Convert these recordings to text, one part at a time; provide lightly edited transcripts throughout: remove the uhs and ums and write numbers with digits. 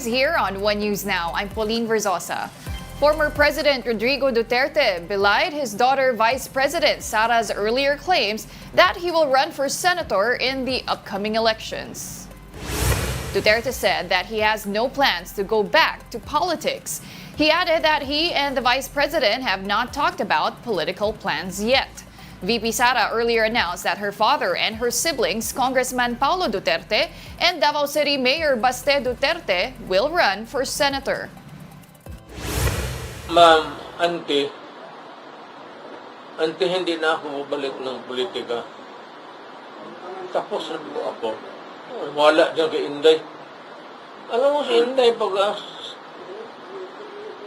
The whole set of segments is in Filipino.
Here on One News Now, I'm Pauline Verzosa. Former President Rodrigo Duterte belied his daughter Vice President Sara's earlier claims that he will run for senator in the upcoming elections. Duterte said that he has no plans to go back to politics. He added that he and the Vice President have not talked about political plans yet. VP Sara earlier announced that her father and her siblings, Congressman Paulo Duterte and Davao City Mayor Baste Duterte, will run for senator. Ma'am, auntie, hindi na ako bumalik ng politika. Tapos na po ako. Wala dyan kay Inday. Alam mo si Inday, pag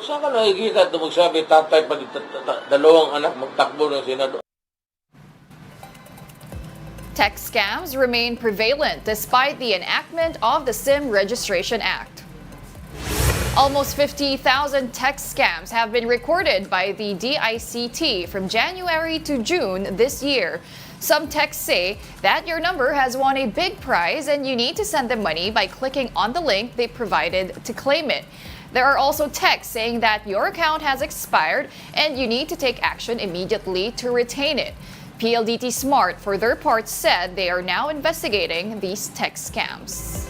saan ka nakikita ito magsabi, tatay pa dalawang anak magtakbo ng senador? Tech scams remain prevalent despite the enactment of the SIM Registration Act. Almost 50,000 text scams have been recorded by the DICT from January to June this year. Some texts say that your number has won a big prize and you need to send them money by clicking on the link they provided to claim it. There are also texts saying that your account has expired and you need to take action immediately to retain it. PLDT Smart, for their part, said they are now investigating these text scams.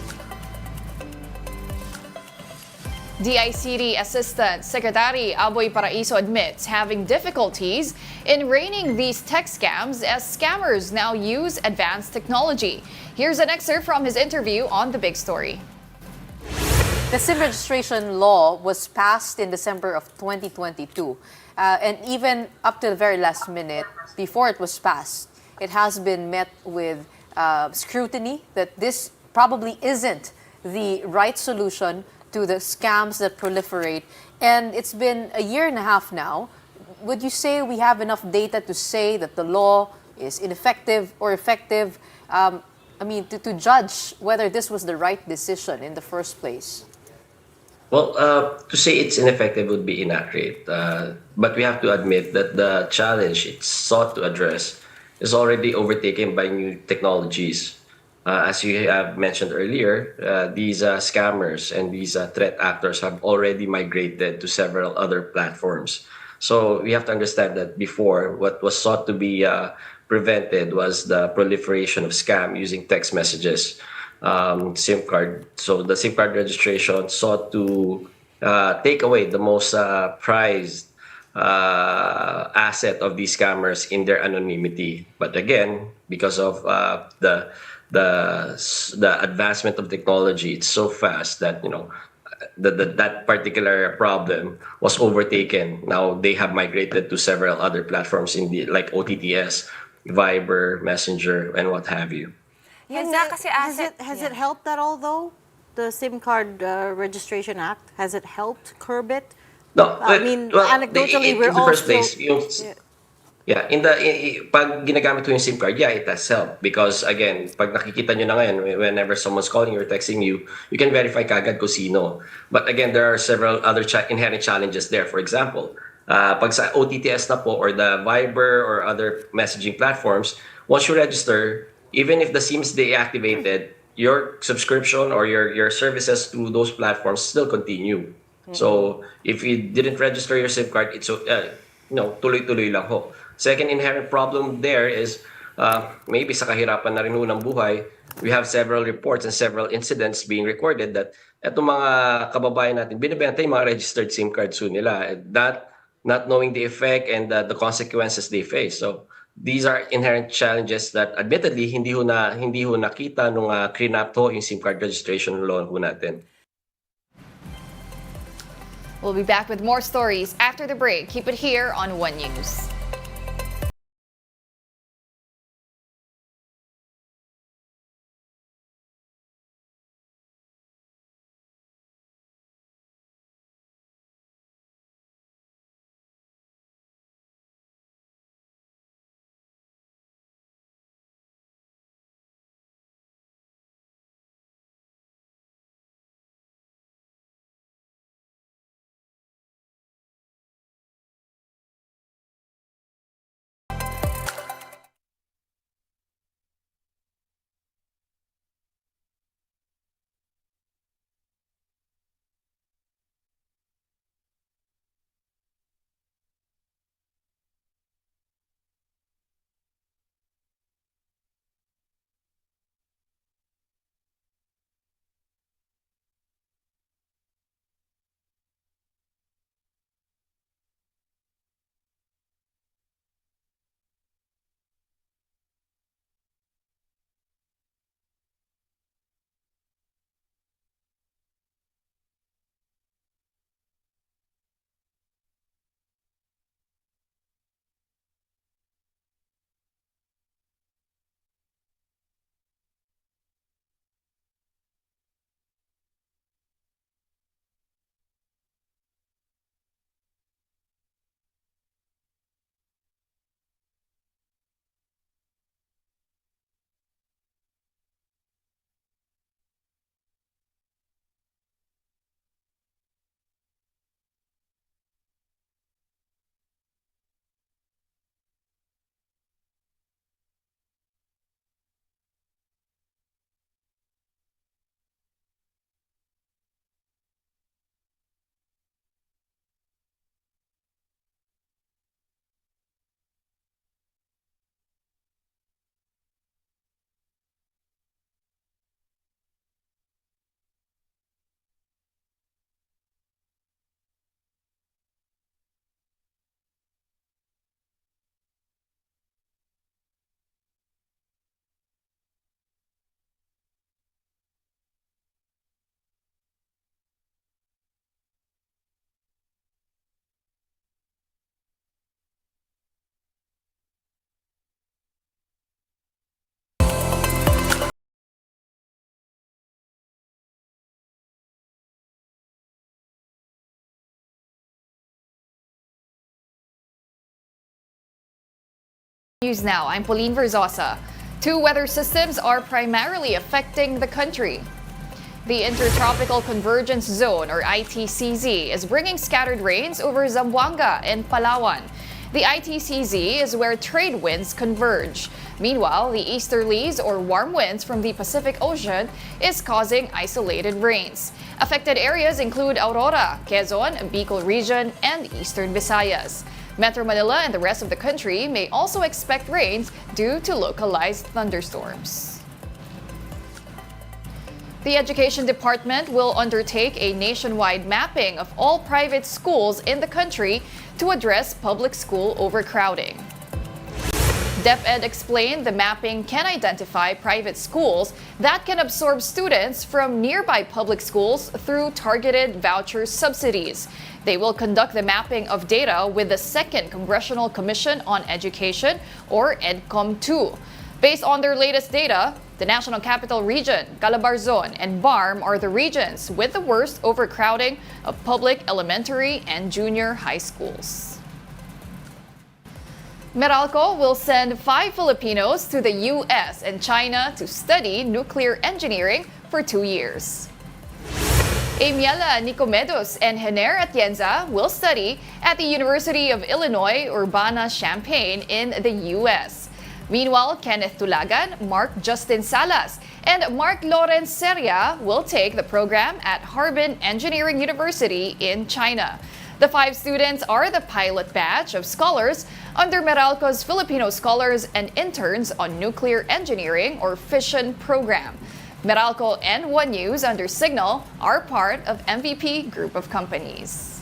DICT Assistant Secretary Aboy Paraiso admits having difficulties in reining these text scams as scammers now use advanced technology. Here's an excerpt from his interview on The Big Story. The SIM registration law was passed in December of 2022. And even up to the very last minute, before it was passed, it has been met with scrutiny that this probably isn't the right solution to the scams that proliferate. And it's been a year and a half now. Would you say we have enough data to say that the law is ineffective or effective? To judge whether this was the right decision in the first place? Well, to say it's ineffective would be inaccurate, but we have to admit that the challenge it sought to address is already overtaken by new technologies. As you have mentioned earlier, these scammers and these threat actors have already migrated to several other platforms. So we have to understand that before, what was sought to be prevented was the proliferation of scam using text messages. SIM card. So the SIM card registration sought to take away the most prized asset of these scammers in their anonymity. But again, because of the advancement of technology, it's so fast that that particular problem was overtaken. Now they have migrated to several other platforms like OTTS, Viber, Messenger, and what have you. Has it helped at all, though? The SIM card Registration Act, has it helped curb it? No, anecdotally, we're in the all first place, pag ginagamit mo yung SIM card, it has helped. Because again, pag nakikita nyo na ngayon, whenever someone's calling you or texting you, you can verify kagad kung sino. But again, there are several other inherent challenges there. For example, pag sa OTTS na po or the Viber or other messaging platforms, once you register, even if the SIM is deactivated, your subscription or your services through those platforms still continue. Mm-hmm. So if you didn't register your SIM card, it's tuloy-tuloy lang ho. Second inherent problem there is maybe sa kahirapan na rin ho ng buhay, we have several reports and several incidents being recorded that etong mga kababayan natin, binibenta yung mga registered SIM cards ho nila, not knowing the effect and the consequences they face. So these are inherent challenges that admittedly hindi ho nakita nung clean-up ho yung SIM card registration law ho natin. We'll be back with more stories after the break. Keep it here on One News. News now, I'm Pauline Verzosa. Two weather systems are primarily affecting the country. The Intertropical Convergence Zone, or ITCZ, is bringing scattered rains over Zamboanga and Palawan. The ITCZ is where trade winds converge. Meanwhile, the easterlies, or warm winds from the Pacific Ocean, is causing isolated rains. Affected areas include Aurora, Quezon, Bicol region, and eastern Visayas. Metro Manila and the rest of the country may also expect rains due to localized thunderstorms. The Education Department will undertake a nationwide mapping of all private schools in the country to address public school overcrowding. DepEd explained the mapping can identify private schools that can absorb students from nearby public schools through targeted voucher subsidies. They will conduct the mapping of data with the Second Congressional Commission on Education, or EDCOM-2. Based on their latest data, the National Capital Region, Calabarzon, and BARM are the regions with the worst overcrowding of public elementary and junior high schools. Meralco will send 5 Filipinos to the U.S. and China to study nuclear engineering for 2 years. Amiela Nicomedos and Hener Atienza will study at the University of Illinois Urbana-Champaign in the U.S. Meanwhile, Kenneth Tulagan, Mark Justin Salas, and Mark Lawrence Seria will take the program at Harbin Engineering University in China. The 5 students are the pilot batch of scholars under Meralco's Filipino Scholars and Interns on Nuclear Engineering, or FISSION program. Meralco and One News under Signal are part of MVP Group of Companies.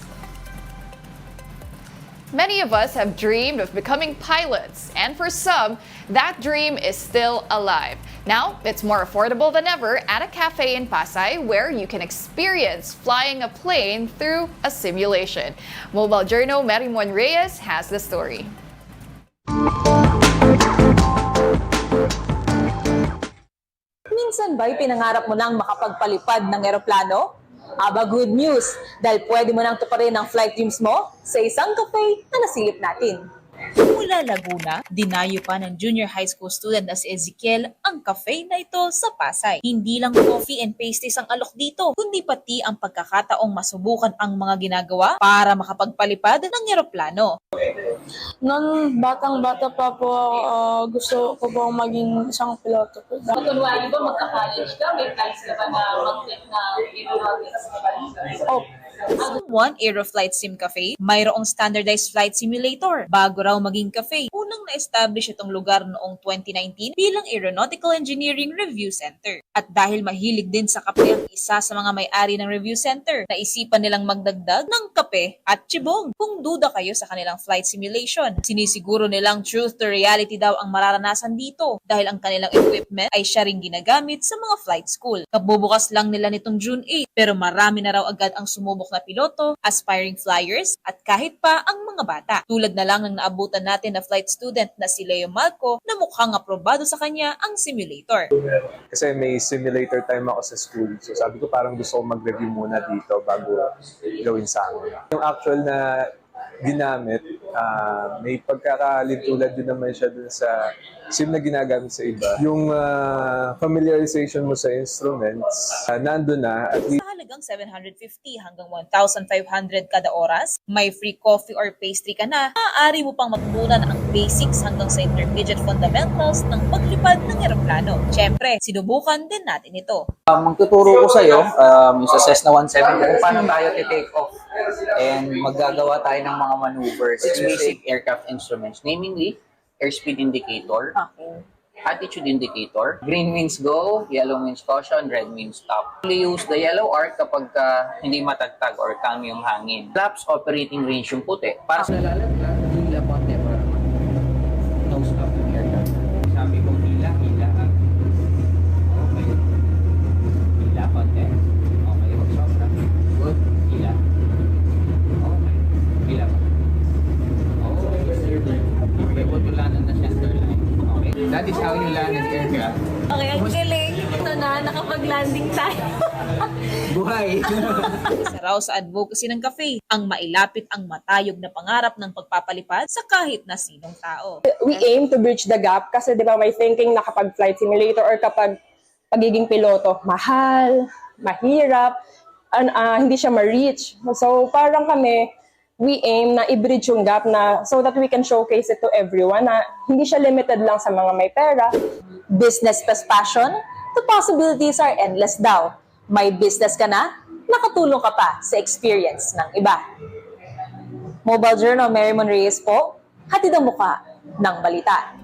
Many of us have dreamed of becoming pilots, and for some, that dream is still alive. Now, it's more affordable than ever at a cafe in Pasay where you can experience flying a plane through a simulation. Mobile Journal Merimon Reyes has the story. Minsan ba'y pinangarap mo nang makapagpalipad ng eroplano? Aba, good news! Dahil pwede mo nang tuparin ang flight dreams mo sa isang cafe na nasilip natin. Mula Laguna, dinayo pa ng junior high school student na si Ezekiel ang cafe na ito sa Pasay. Hindi lang coffee and pastries ang alok dito, kundi pati ang pagkakataong masubukan ang mga ginagawa para makapagpalipad ng eroplano. Noon batang-bata pa po, gusto ko po maging isang piloto po. Kunwari ba magka-college ka, may plans ka ba na mag-take na aeronautics? Oh, Ang One Aeroflight Sim Cafe, mayroong standardized flight simulator. Bago raw maging cafe, unang na-establish itong lugar noong 2019 bilang Aeronautical Engineering Review Center. At dahil mahilig din sa kape ang isa sa mga may-ari ng review center, naisipan nilang magdagdag ng kape at chibong. Kung duda kayo sa kanilang flight simulation, sinisiguro nilang truth to reality daw ang mararanasan dito dahil ang kanilang equipment ay siya ring ginagamit sa mga flight school. Kabubukas lang nila nitong June 8, pero marami na raw agad ang sumubok na piloto, aspiring flyers, at kahit pa ang mga bata. Tulad na lang ng naabutan natin na flight student na si Leo Malco na mukhang aprobado sa kanya ang simulator. Kasi may simulator time ako sa school. So sabi ko parang gusto ko mag-review muna dito bago gawin sa amin. Yung actual na ginamit, may pagkakalintulan din naman siya dun sa sim na ginagamit sa iba. Yung familiarization mo sa instruments, nandun na. At Sa halagang 750 hanggang 1,500 kada oras, may free coffee or pastry ka na, maaari mo pang matutunan ang basics hanggang sa intermediate fundamentals ng paglipad ng eroplano. Siyempre, sinubukan din natin ito. Magtuturo ko sa iyo yung sa Cessna 170 kung paano tayo i-take off and maggagawa tayo ng mga maneuvers. 6 basic aircraft instruments, namely airspeed indicator, attitude indicator, green means go, yellow means caution, red means stop. Only use the yellow arc kapag hindi matagtag or kami yung hangin. Flaps operating range yung puti. Para sa nalalaglag, hila konti para no stop yung aircraft. Sabi ko hila. Okay. Hila konti. Okay, wag sobra. Good. Hila. Okay. Hila pa. Okay, wag yung land on the center line. Okay. That is how you land an aircraft. Okay, ang galing. Ito na, nakapag-landing tayo. Buhay! Isa raw sa advocacy ng cafe ang mailapit ang matayog na pangarap ng pagpapalipad sa kahit na sinong tao. We aim to bridge the gap kasi di ba may thinking na kapag flight simulator or kapag pagiging piloto, mahal, mahirap, hindi siya ma-reach. So parang kami, we aim na i-bridge yung gap na so that we can showcase it to everyone na hindi siya limited lang sa mga may pera. Business plus passion, the possibilities are endless daw. May business ka na, nakatulong ka pa sa experience ng iba. Mobile Journal, Marymon Reyes po, hatid ang muka ng balita.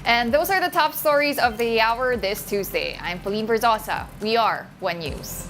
And those are the top stories of the hour this Tuesday. I'm Pauline Berzosa. We are One News.